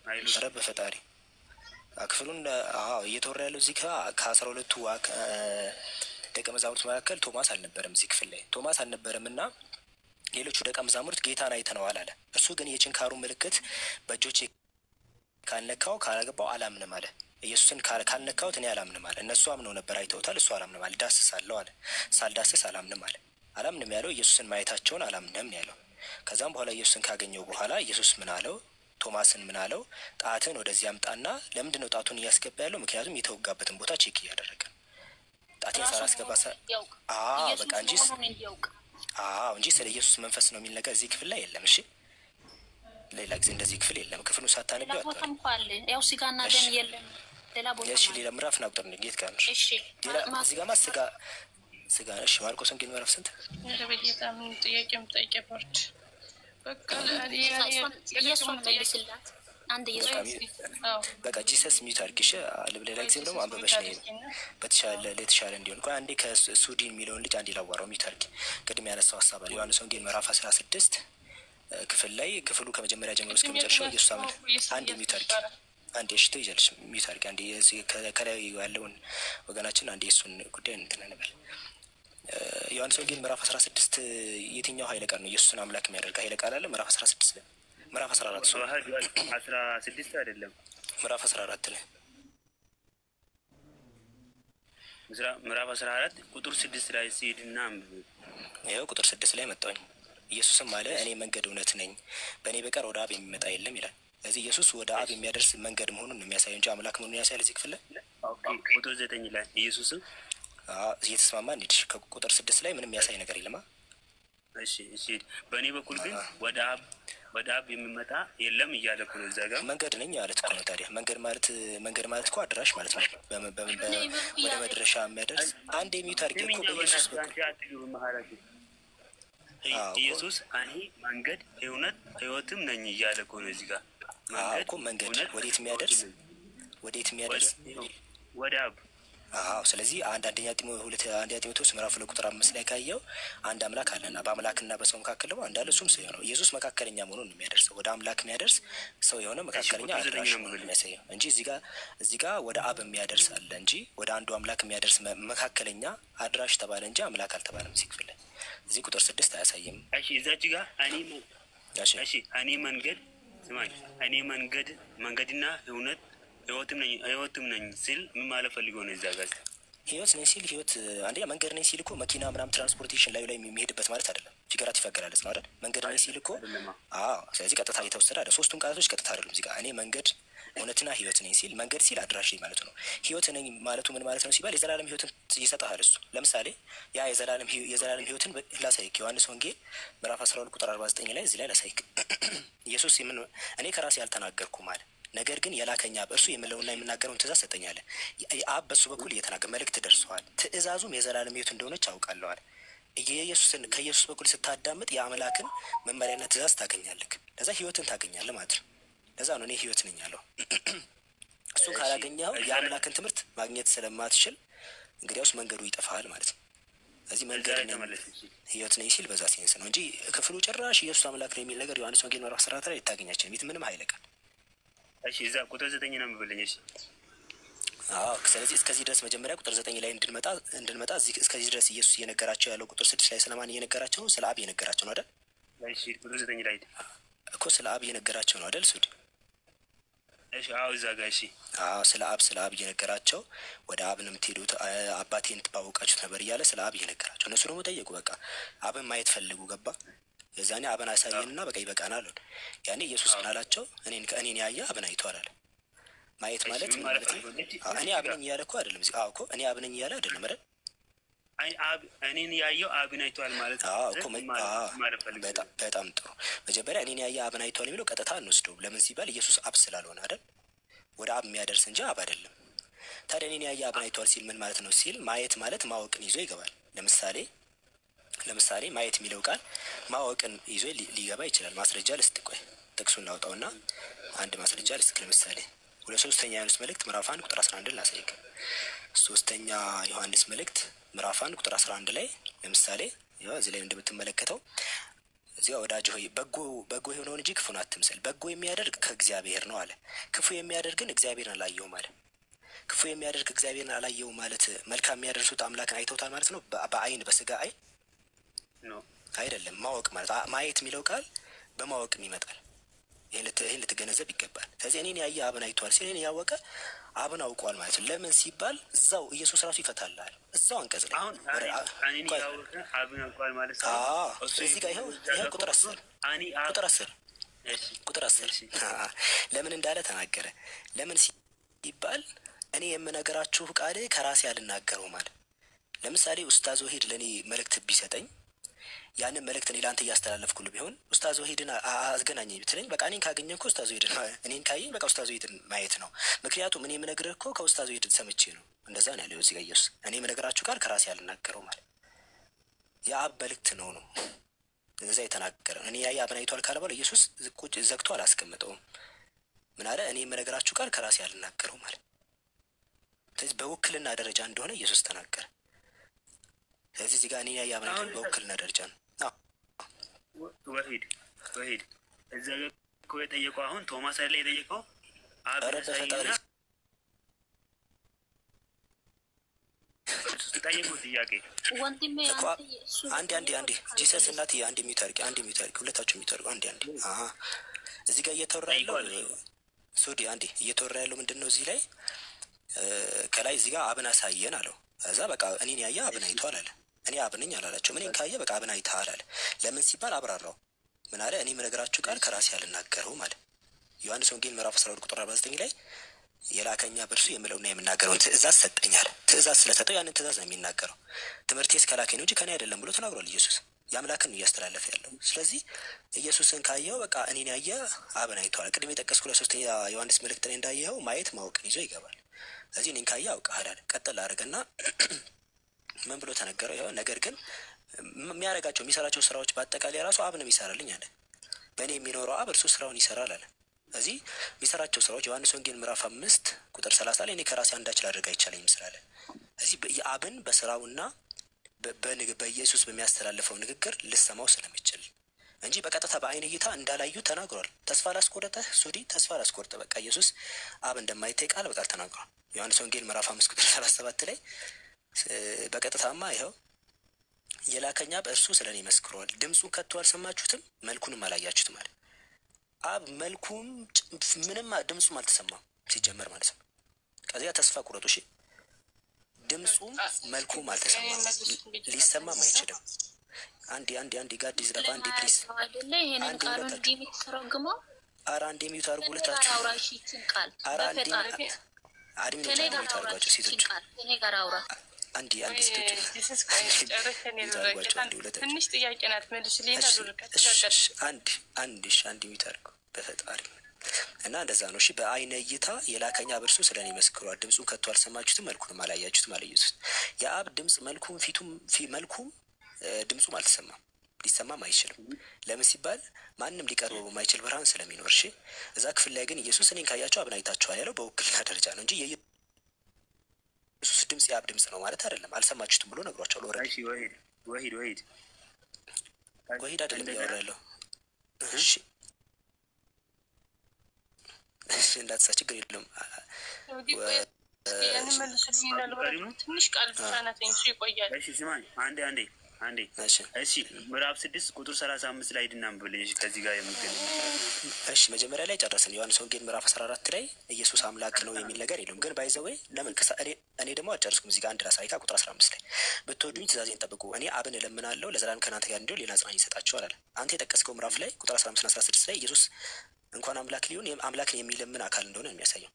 አይሉ ረብ ፈጣሪ ክፍሉን እየተወራ ያለው እዚህ ከ12ቱ ደቀ መዛሙርት መካከል ቶማስ አልነበረም። እዚህ ክፍል ላይ ቶማስ አልነበረም እና ሌሎቹ ደቀ መዛሙርት ጌታን አይተነዋል አለ። እሱ ግን የችንካሩ ምልክት በእጆቼ ካልነካው ካላገባው አላምንም አለ። ኢየሱስን ካልነካሁት እኔ አላምንም አለ። እነሱ አምነው ነበር፣ አይተውታል። እሱ አላምንም አለ። ዳስሳለሁ አለ። ሳልዳስስ አላምንም አለ። አላምንም ያለው ኢየሱስን ማየታቸውን አላምንም ያለው። ከዛም በኋላ ኢየሱስን ካገኘው በኋላ ኢየሱስ ምን አለው? ቶማስን ምን አለው? ጣትን ወደዚህ አምጣና። ለምንድን ነው ጣቱን እያስገባ ያለው? ምክንያቱም የተወጋበትን ቦታ ቼክ እያደረገ ጣቴን ሳላስገባ በቃ እንጂ ስለ ኢየሱስ መንፈስ ነው የሚል ነገር እዚህ ክፍል ላይ የለም። እሺ ሌላ ጊዜ እንደዚህ ክፍል የለም። ክፍሉ ሳታነቢው ያው ስጋና ደም የለም። ሌላ ቦታ እሺ ሌላ ምዕራፍ ነው ቁጥር ነው ጌት ጋር ነው። እሺ ሌላ እዚህ ጋር ስጋ እሺ ማርቆስ ወንጌል ምዕራፍ ስንት? በጣም ጥያቄም ጠይቄበት በቃ ኢየሱስ መልስላት አንድ ኢየሱስ በቃ ጂሰስ ሚት አድርጊሽ ሌላ ጊዜ ደግሞ አንበበሽ ነው ለተሻለ እንዲሆን። ቆይ አንዴ ከሱዲን የሚለውን ልጅ አንዴ ላዋራው ሚት አድርጊ። ቅድም ያነሳው ሀሳብ አለ ዮሐንስ ወንጌል ምዕራፍ 16 ክፍል ላይ ክፍሉ ከመጀመሪያ ጀምሮ እስከ መጨረሻው ኢየሱስ አመለ አንድ ሚት አድርጊ። አንዴ እሺ ትይዣለሽ ሚት አድርጊ። አንዴ ከላይ ያለውን ወገናችን አንዴ እሱን ጉዳይ እንትን እንበል። ዮሐንስ ወንጌል ምዕራፍ 16 የትኛው ኃይለ ቃል ነው ኢየሱስን አምላክ የሚያደርግ ኃይለ ቃል አለ? ምዕራፍ 16 ላይ ምዕራፍ 14 16 አይደለም ምዕራፍ 14 ላይ ምዕራፍ 14 ቁጥር 6 ላይ ሲሄድና ይኸው ቁጥር 6 ላይ መጣሁኝ። ኢየሱስም አለ እኔ መንገድ እውነት ነኝ፣ በእኔ በቀር ወደ አብ የሚመጣ የለም ይላል። ስለዚህ ኢየሱስ ወደ አብ የሚያደርስ መንገድ መሆኑን ነው የሚያሳየው እንጂ አምላክ መሆኑን ያሳያል። እዚህ ክፍል ላይ ቁጥር 9 ላይ ኢየሱስም እየተስማማ እንሂድ። ከቁጥር 6 ላይ ምንም የሚያሳይ ነገር የለማ። እሺ እሺ፣ በእኔ በኩል ግን ወደ አብ የሚመጣ የለም እያለ እኮ ነው። እዛ ጋር መንገድ ነኝ ማለት እኮ ነው። ታዲያ መንገድ ማለት እኮ አድራሽ ማለት ነው። ወደ መድረሻ የሚያደርስ አንድ የሚዩት አድርጌ እኮ በኢየሱስ በኩል ኢየሱስ እኔ መንገድ እውነት ሕይወትም ነኝ እያለ እኮ ነው። እዚህ ጋር መንገድ ወዴት የሚያደርስ ወደ አብ። ስለዚህ አንደኛ ጢሞቴዎስ ምዕራፍ 2 ቁጥር 5 ላይ ካየው አንድ አምላክ አለና በአምላክና በሰው መካከል ደግሞ አንድ አለ፣ እሱም ሰው ነው። ኢየሱስ መካከለኛ መሆኑን ነው የሚያደርሰው። ወደ አምላክ የሚያደርስ ሰው የሆነ መካከለኛ አድራሽ መሆኑን የሚያሳየው እንጂ እዚህ ጋር ወደ አብ የሚያደርስ አለ እንጂ ወደ አንዱ አምላክ የሚያደርስ መካከለኛ አድራሽ ተባለ እንጂ አምላክ አልተባለም። ሲክፍል እዚህ ቁጥር 6 አያሳይም። እሺ እዛች ጋር እኔ መንገድ ስማኝ፣ እኔ መንገድና ህይወትም ነኝ ሲል ምን ማለት ፈልጎ ነው? እዛ ጋር ህይወት ነኝ ሲል አንደኛ መንገድ ነኝ ሲል እኮ መኪና ምናምን ትራንስፖርቴሽን ላይ የሚሄድበት ማለት አይደለም። ፊገራቲቭ አገላለጽ ነው አይደል? መንገድ ነኝ ሲል እኮ ስለዚህ ቀጥታ እየተወሰደ አይደል? ሶስቱም ቃላቶች ቀጥታ አይደሉም። እዚህ ጋር እኔ መንገድ እውነትና ህይወት ነኝ ሲል መንገድ ሲል አድራሽ ማለቱ ነው። ህይወት ነኝ ማለቱ ምን ማለት ነው ሲባል የዘላለም ህይወትን ይሰጣል እሱ። ለምሳሌ ያ የዘላለም ህይወትን ላሳይክ። ዮሐንስ ወንጌል ምዕራፍ 12 ቁጥር 49 ላይ እዚህ ላይ ላሳይክ። ኢየሱስ እኔ ከራሴ ያልተናገርኩም አለ፣ ነገር ግን የላከኝ አብ እርሱ የምለውና የምናገረውን ትእዛዝ ሰጠኛል። አብ በሱ በኩል እየተናገረ መልእክት ደርሰዋል። ትእዛዙም የዘላለም ህይወት እንደሆነች አውቃለሁ አለ። ከኢየሱስ በኩል ስታዳምጥ የአምላክን መመሪያና ትእዛዝ ታገኛለህ። ለዛ ህይወትን ታገኛለህ ማለት ነው። ለዛ ነው እኔ ህይወት ነኝ ያለው። እሱን ካላገኘኸው የአምላክን ትምህርት ማግኘት ስለማትችል እንግዲያውስ መንገዱ ይጠፋል ማለት ነው። ስለዚህ መንገድ ነኝ ህይወት ነኝ ሲል በዛ ሴንስ ነው እንጂ ክፍሉ ጭራሽ ኢየሱስ አምላክ ነው የሚል ነገር ዮሐንስ ወንጌል ምዕራፍ 14 ላይ ልታገኛቸው ምንም ኃይለ ቃል። እሺ እዛ ቁጥር 9 ነው የምብልኝ። እሺ ስለዚህ እስከዚህ ድረስ መጀመሪያ ቁጥር 9 ላይ እንድንመጣ እስከዚህ ድረስ ኢየሱስ እየነገራቸው ያለው ቁጥር 6 ላይ ስለማን እየነገራቸው ነው? ስለ አብ እየነገራቸው ነው አይደል? እሺ ቁጥር 9 ላይ እኮ ስለ አብ እየነገራቸው ነው አይደል? ሱድ እሺ እዛ ጋር እሺ ስለ አብ እየነገራቸው ወደ አብ ነው የምትሄዱት፣ አባቴን ትባወቃችሁት ነበር እያለ ስለ አብ እየነገራቸው፣ እነሱ ደግሞ ጠየቁ። በቃ አብን ማየት ፈልጉ። ገባ? የዛኔ አብን አሳየንና በቃ ይበቃናል አሉን። ያኔ ኢየሱስ ምን አላቸው? እኔን ያየ አብን አይቷል አለ። ማየት ማለት ምን ማለት ነው? እኔ አብ ነኝ እያለ እኮ አይደለም። እኮ እኔ አብ ነኝ እያለ አይደለም አይደል? እኔን ያየው አብን አይቷል ማለት በጣም ጥሩ። መጀመሪያ እኔን ያየ አብን አይቷል የሚለው ቀጥታ እንወስደው። ለምን ሲባል ኢየሱስ አብ ስላልሆነ አይደል? ወደ አብ የሚያደርስ እንጂ አብ አይደለም። ታዲያ እኔን ያየ አብን አይቷል ሲል ምን ማለት ነው ሲል ማየት ማለት ማወቅን ይዞ ይገባል። ለምሳሌ ማየት የሚለው ቃል ማወቅን ይዞ ሊገባ ይችላል። ማስረጃ ልስጥ። ቆይ ጥቅሱን ላውጣውና አንድ ማስረጃ ልስጥ። ለምሳሌ ሶስተኛ ዮሐንስ መልእክት ምዕራፍ 1 ቁጥር 11 ላሳይክ። ሶስተኛ ዮሐንስ መልእክት ምዕራፍ 1 ቁጥር 11 ላይ ለምሳሌ እዚህ ላይ እንደምትመለከተው እዚያ ወዳጅ ሆይ በጎ የሆነውን እንጂ ክፉን አትምሰል። በጎ የሚያደርግ ከእግዚአብሔር ነው አለ። ክፉ የሚያደርግ ግን እግዚአብሔርን አላየውም አለ። ክፉ የሚያደርግ እግዚአብሔርን አላየውም ማለት መልካም የሚያደርሱት አምላክን አይተውታል ማለት ነው። በአይን በስጋ አይን አይደለም። ማወቅ ማለት ማየት የሚለው ቃል በማወቅም ይመጣል። ይህን ልትገነዘብ ይገባል። ስለዚህ እኔን ያየ አብን አይቷል ሲል እኔን ያወቀ አብን አውቋል ማለት ነው። ለምን ሲባል እዛው ኢየሱስ ራሱ ይፈታልሃል። እዛው አንቀጽ ላይ አብን አውቋል ማለት ነው። እዚህ ጋር ይኸው ቁጥር 10 ለምን እንዳለ ተናገረ። ለምን ሲባል እኔ የምነግራችሁ ቃል ከራሴ አልናገረው ማለት። ለምሳሌ ኡስታዝ ወሂድ ለእኔ መልእክት ቢሰጠኝ ያንን መልእክት እኔ ለአንተ እያስተላለፍኩልህ ቢሆን ኡስታዝ ወሂድን አዝገናኘኝ ብትለኝ በቃ እኔን ካገኘህ እኮ ኡስታዝ ወሂድን እኔን ካየኝ በቃ ኡስታዝ ወሂድን ማየት ነው። ምክንያቱም እኔ የምነግርህ እኮ ከኡስታዝ ወሂድን ሰምቼ ነው። እንደዛ ነው ያለው እዚህ ጋር ኢየሱስ። እኔ የምነግራችሁ ቃል ከራሴ አልናገረው ማለት የአብ መልእክት ነው እንደዛ የተናገረ። እኔ ያየ አብን አይቷል ካለ በኋላ ኢየሱስ ቁጭ ዘግቶ አላስቀምጠውም። ምን አለ? እኔ የምነግራችሁ ቃል ከራሴ አልናገረው ማለት። ስለዚህ በውክልና ደረጃ እንደሆነ ኢየሱስ ተናገረ። ስለዚህ እዚህ ጋር እኔ ያየ አብን አይቷል በውክልና ደረጃ ነው። ወሂድ እዛ ጋር እኮ የጠየቀው አሁን ቶማስ ላይ የጠየቀው ጠየቁት ጥያቄ። አንዴ ጂሰስ እናት አንድ የሚታርቂ ሁለታችሁ የሚታርቁ አንዴ እዚህ ጋር እየተወራ ያለው ሱዲ አንዴ እየተወራ ያለው ምንድን ነው? እዚህ ላይ ከላይ እዚህ ጋር አብን አሳየን አለው። እዛ በቃ እኔን ያየ አብን አይቷል አለ። እኔ አብ ነኝ አላላቸውም። እኔን ካየ በቃ አብን አይተሃል አለ። ለምን ሲባል አብራራው። ምን አለ? እኔ የምነግራችሁ ቃል ከራሴ አልናገረውም አለ። ዮሐንስ ወንጌል ምዕራፍ 12 ቁጥር 49 ላይ የላከኛ በእርሱ የምለውና የምናገረውን ትእዛዝ ሰጠኛል። ትእዛዝ ስለሰጠው ያንን ትእዛዝ ነው የሚናገረው። ትምህርቴስ ከላከኝ ነው እንጂ ከኔ አይደለም ብሎ ተናግሯል ኢየሱስ። የአምላክን ነው እያስተላለፈ ያለው። ስለዚህ ኢየሱስን ካየው በቃ እኔን ያየ አብን አይተዋል። ቅድም የጠቀስኩ ለሶስተኛ ዮሐንስ መልእክት ላይ እንዳየኸው ማየት ማወቅን ይዞ ይገባል። ስለዚህ እኔን ካየ አውቀሃል አለ። ቀጥል አድርገና ምን ብሎ ተነገረው? ይኸው ነገር ግን የሚያደርጋቸው የሚሰራቸው ስራዎች በአጠቃላይ ራሱ አብ ነው የሚሰራልኝ አለ። በእኔ የሚኖረው አብ እርሱ ስራውን ይሰራል አለ። እዚህ የሚሰራቸው ስራዎች ዮሐንስ ወንጌል ምዕራፍ 5 ቁጥር 30 ላይ እኔ ከራሴ አንዳች ላደርግ አይቻለኝም ስላለ እዚህ የአብን በስራውና በኢየሱስ በሚያስተላልፈው ንግግር ልሰማው ስለሚችል እንጂ በቀጥታ በአይን እይታ እንዳላዩ ተናግሯል። ተስፋ ላስቆረጠህ ሱዲ ተስፋ ላስቆርጠ በቃ ኢየሱስ አብ እንደማይታይ ቃል በቃል ተናግሯል። ዮሐንስ ወንጌል ምዕራፍ 5 ቁጥር 37 ላይ በቀጥታማ ይኸው የላከኝ አብ እርሱ ስለ እኔ መስክሯል። ድምፁን ከቶ አልሰማችሁትም፣ መልኩንም አላያችሁትም አለ። አብ መልኩም ምንም ድምፁም አልተሰማም ሲጀመር ማለት ነው። ከዚያ ተስፋ ቁረጡ። እሺ ድምፁም መልኩም አልተሰማም፣ ሊሰማም አይችልም። አንዴ ጋድ ይዝረፍ አንዴ ፕሊስ ይሄንን ቃሉን እንዲተረጉመው አንዴ ሚዩት አድርጉ ሁለታችሁ። አንዴ ሚዩት አድርጓቸው ሴቶች አንዴ ሴቶች ትንሽ ጥያቄ ናት መልስ ሌላ አንድ ሚዩት አድርጉ በፈጣሪ እና እንደዛ ነው። እሺ በአይነ እይታ የላከኛ በእርሱ ስለ እኔ መስክሯል። ድምፁን ከቶ አልሰማችሁትም፣ መልኩንም አላያችሁትም አለ ኢየሱስ። የአብ ድምፅ መልኩም መልኩም ድምፁም አልተሰማም፣ ሊሰማም አይችልም። ለምን ሲባል ማንም ሊቀርበው በማይችል ብርሃን ስለሚኖር። እሺ እዛ ክፍል ላይ ግን ኢየሱስ እኔን ካያችሁ አብን አይታችኋል ያለው በውክልና ደረጃ ነው እንጂ የኢየሱስ ድምፅ የአብ ድምፅ ነው ማለት አይደለም። አልሰማችሁትም ብሎ ነግሯቸዋል። ወሂድ አይደለም እያወራ ያለው። እሺ እንዳትሳ ችግር የለም። ትንሽ ቃል ብቻ ናት እንጂ ይቆያል። እሺ ስማኝ አንዴ እሺ ምዕራፍ 6 ቁጥር 35 ላይ ድናምብልኝ ከዚህ ጋር የሚገኝ እሺ መጀመሪያ ላይ ጨረስን። ዮሐንስ ወንጌል ምዕራፍ 14 ላይ ኢየሱስ አምላክ ነው የሚል ነገር የለም። ግን ባይዘወይ ለምን እኔ ደግሞ አጨርስኩም እዚህ ጋር አንድ ራሳይካ ቁጥር 15 ላይ ብትወዱኝ ትእዛዜን ጠብቁ፣ እኔ አብን እለምናለሁ ለዘላለም ከእናንተ ጋር እንዲሆን ሌላ አጽናኝ ይሰጣችኋል አለ። አንተ የጠቀስከው ምዕራፍ ላይ ቁጥር 15 እና 16 ላይ ኢየሱስ እንኳን አምላክ ሊሆን አምላክን የሚለምን አካል እንደሆነ ነው የሚያሳየው።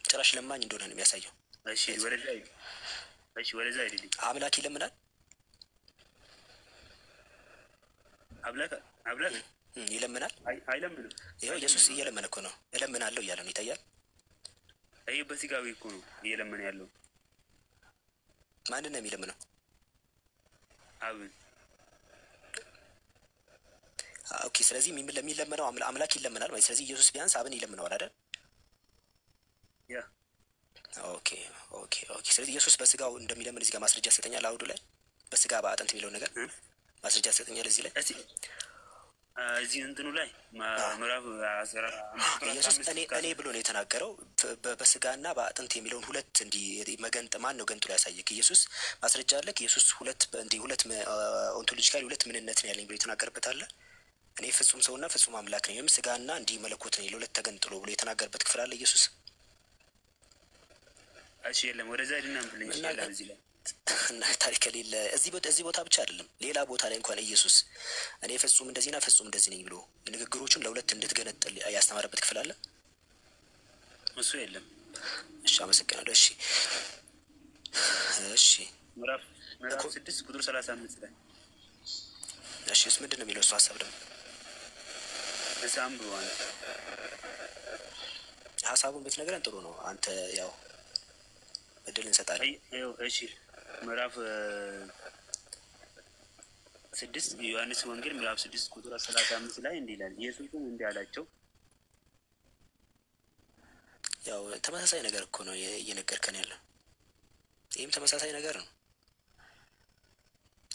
ጭራሽ ለማኝ እንደሆነ ነው የሚያሳየው። እሺ ወደዛ አይደለም አምላክ ይለምናል። አምላክ ይለምናል አይለምንም። ይኸው ኢየሱስ እየለመነ እኮ ነው። እለምናለሁ እያለ ነው። ይታያል። ይሄ በስጋዊ እኮ ነው እየለመነ ያለው። ማንን ነው የሚለምነው? አብን። ኦኬ ስለዚህ ለሚለምነው አምላክ ይለምናል ማለት ስለዚህ ኢየሱስ ቢያንስ አብን ይለምነዋል አይደል? ያ ኦኬ ስለዚህ ኢየሱስ በስጋው እንደሚለምን እዚህ ጋር ማስረጃ ሰጠኛል። አውዱ ላይ በስጋ በአጥንት የሚለው ነገር ማስረጃ ሰጠኛል። እዚህ ላይ እዚህ እንትኑ ላይ ምዕራፍ 15 ኢየሱስ እኔ ብሎ ነው የተናገረው። በስጋና በአጥንት የሚለውን ሁለት እንዲህ መገንጥ ማን ነው ገንጥሎ ያሳየክ? ኢየሱስ ማስረጃ አለክ? ኢየሱስ ሁለት ኦንቶሎጂካሊ ሁለት ምንነት ነው ያለኝ ብሎ የተናገረበት አለ። እኔ ፍጹም ሰውና ፍጹም አምላክ ነኝ ወይም ስጋና እንዲህ መለኮት ነኝ ለሁለት ተገንጥሎ ብሎ የተናገረበት ክፍል አለ ኢየሱስ። እሺ የለም ወደዛ ድናምብልኝ ይችላል። እዚህ ላይ እና ታሪክ ከሌለ እዚህ ቦታ ብቻ አይደለም ሌላ ቦታ ላይ እንኳን ኢየሱስ እኔ ፍጹም እንደዚህና ፍጹም እንደዚህ ነኝ ብሎ ንግግሮቹን ለሁለት እንድትገነጥል ያስተማረበት ክፍል አለ። እሱ የለም። እሺ አመሰግናለሁ። እሺ ምዕራፍ 6 ቁጥር 35 ላይ እሺ እሱ ምንድን ነው የሚለው? እሱ ሀሳብ ደግሞ እሳምብዋል ሀሳቡን ብትነግረን ጥሩ ነው። አንተ ያው እድል እንሰጣለን። እሺ ምዕራፍ 6 ዮሐንስ ወንጌል ምዕራፍ 6 ቁጥር 35 ላይ እንዲህ ይላል። ኢየሱስም እንዲህ አላቸው። ያው ተመሳሳይ ነገር እኮ ነው እየነገርከን ያለው። ይህም ተመሳሳይ ነገር ነው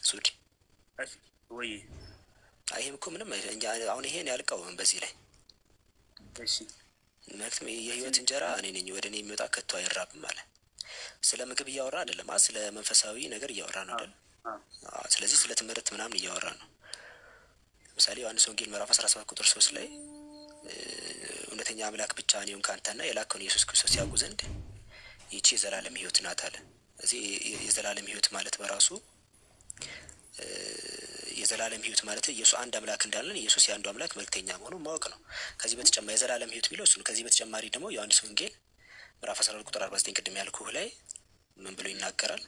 ሱዲ ወይ? ይህም እኮ ምንም አሁን ይሄን ያልቀውም በዚህ ላይ እሺ ምክንያቱም የህይወት እንጀራ እኔ ነኝ፣ ወደ እኔ የሚወጣ ከቶ አይራብም አለ። ስለ ምግብ እያወራ አይደለም፣ ስለ መንፈሳዊ ነገር እያወራ ነው አይደል? ስለዚህ ስለ ትምህርት ምናምን እያወራ ነው። ለምሳሌ ዮሐንስ ወንጌል ምዕራፍ 17 ቁጥር 3 ላይ እውነተኛ አምላክ ብቻ እኔውን ካንተና የላከውን ኢየሱስ ክርስቶስ ያውቁ ዘንድ ይቺ የዘላለም ህይወት ናት አለ። እዚህ የዘላለም ህይወት ማለት በራሱ የዘላለም ህይወት ማለት ኢየሱስ አንድ አምላክ እንዳለን ኢየሱስ የአንዱ አምላክ መልእክተኛ መሆኑን ማወቅ ነው። ከዚህ በተጨማሪ የዘላለም ህይወት የሚለው እሱ ነው። ከዚህ በተጨማሪ ደግሞ ዮሐንስ ወንጌል ምዕራፍ 12 ቁጥር 49 ቅድም ያልኩህ ላይ ምን ብሎ ይናገራል?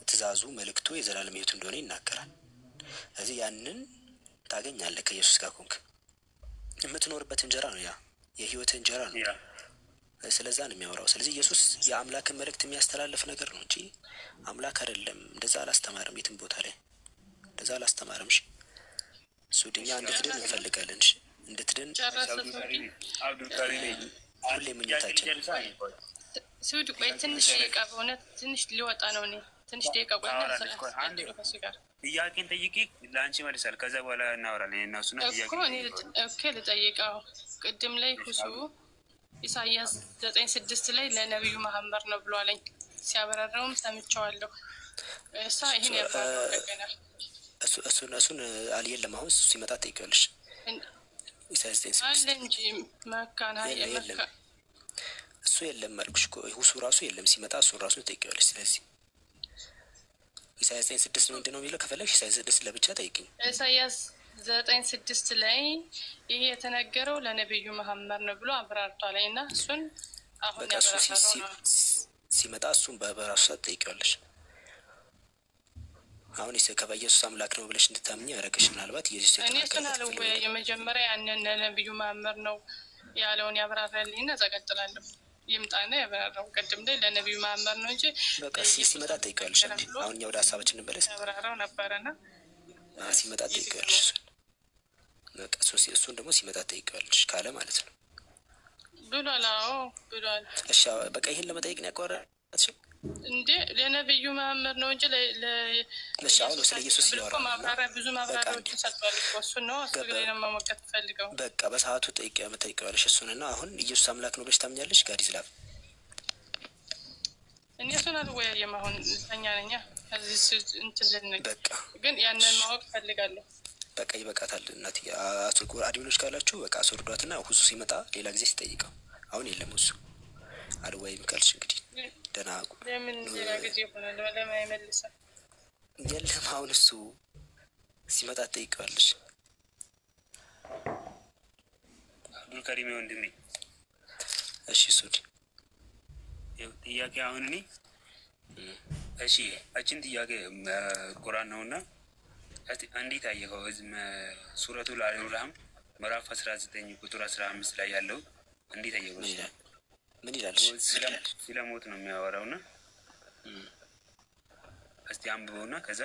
ትእዛዙ መልእክቱ የዘላለም ህይወት እንደሆነ ይናገራል። ስለዚህ ያንን ታገኛለህ ከኢየሱስ ጋር ኮንክ የምትኖርበት እንጀራ ነው። ያ የህይወት እንጀራ ነው። ስለዛ ነው የሚያወራው። ስለዚህ ኢየሱስ የአምላክን መልእክት የሚያስተላልፍ ነገር ነው እንጂ አምላክ አይደለም። እንደዛ አላስተማርም። የትም ቦታ ላይ እንደዛ አላስተማርም። እሺ ሱድኛ እንድትድን እንፈልጋለን። እሺ እንድትድን ሁሌ ምኞታችን። ሱድ ቆይ ትንሽ ደቂቃ በእውነት ትንሽ ሊወጣ ነው። እኔ ትንሽ ደቂቃ ቆይ ጥያቄን ጠይቂ ለአንቺ መልሳል። ከዛ በኋላ እናወራለን። እና እሱና እኮ እኔ ኦኬ ልጠይቀው። ቅድም ላይ ሁሱ ኢሳያስ 9:6 ላይ ለነብዩ መሐመድ ነው ብሎ አለኝ። ሲያበራራውም ሰምቼዋለሁ። እሷ ይሄን ያባረው ገና እሱን አልየለም። አሁን እሱ ሲመጣ ጠይቀልሽ ኢሳያስ 9:6 አለ እንጂ መካና የመካ እሱ የለም አልኩሽ እኮ ሁሱ ራሱ የለም። ሲመጣ እሱ ራሱ ጠይቀልሽ። ስለዚህ ኢሳያስ 9:6 ምንድን ነው የሚለው? ከፈለግሽ ኢሳያስ 9:6 ለብቻ ጠይቅኝ። ኢሳያስ 9:6 ላይ ይሄ የተነገረው ለነብዩ መሐመድ ነው ብሎ አብራርቷል። እና እሱን አሁን ያበራራው ነው። ሲመጣ እሱን በራሱ ጠይቀዋለሽ። አሁን ኢየሱስ አምላክ ነው ብለሽ እንድታምኚ ያደረገሽ ምናልባት ኢየሱስ የተናገረው የመጀመሪያ ያንን ለነብዩ መሐመድ ነው ያለውን ያብራራልኝና ዘቀጥላለሁ። ይምጣና ያብራራው። ቅድም ላይ ለነብዩ መሐመድ ነው እንጂ በቃ ሲመጣ ጠይቀዋለሽ። አሁን እኛ ወደ ሀሳባችን እንመለስ። ያብራራው ነበርና ሲመጣ ጠይቀዋለሽ። በቃ እሱን ደግሞ ሲመጣ ጠይቀዋለሽ ካለ ማለት ነው ብሏል። አዎ ብሏል። እሺ በቃ ይሄን ለመጠየቅ ነው ያቋረጥሽ እንዴ? ለነብዩ መሐመድ ነው እንጂ እሺ አሁን ስለ ኢየሱስ ሲያወራ ማብራሪያ ብዙ ማብራሪያዎች ሰጥቷል እኮ እሱን ነው አስገለኝ ነው ማመቀት ፈልገው። በቃ በሰዓቱ ጠይቀዋለሽ እሱንና አሁን ኢየሱስ አምላክ ነው ብለሽ ታምኛለሽ? ጋዲ ስላፍ እኔ እሱን አልወያየም። አሁን ተኛ ነኝ እዚህ እንትን ልንገር በቃ ግን ያንን ማወቅ ፈልጋለሁ። በቃ ይበቃታል። እናት አስወርዱ አዲኖች ካላችሁ በቃ አስወርዷትና ሁሱ ሲመጣ ሌላ ጊዜ ሲጠይቀው አሁን የለም እሱ አልወያይም ካልሽ እንግዲህ ደህና ለምን ሌላ ጊዜ ሆነ ለምን አይመልስም? የለም አሁን እሱ ሲመጣ ጠይቀዋለሽ። አብዱል ከሪም ወንድሜ እሺ ሱድ ጥያቄ አሁን እኔ እሺ አችን ጥያቄ ቁርአን ነውና እንዴት አየኸው? ሱረቱል አልራህም ምዕራፍ 19 ቁጥር 15 ላይ ያለው እንዴት አየኸው? ምን ይላል? ስለ ሞት ነው የሚያወራውና እስቲ አንብበውና ከዛ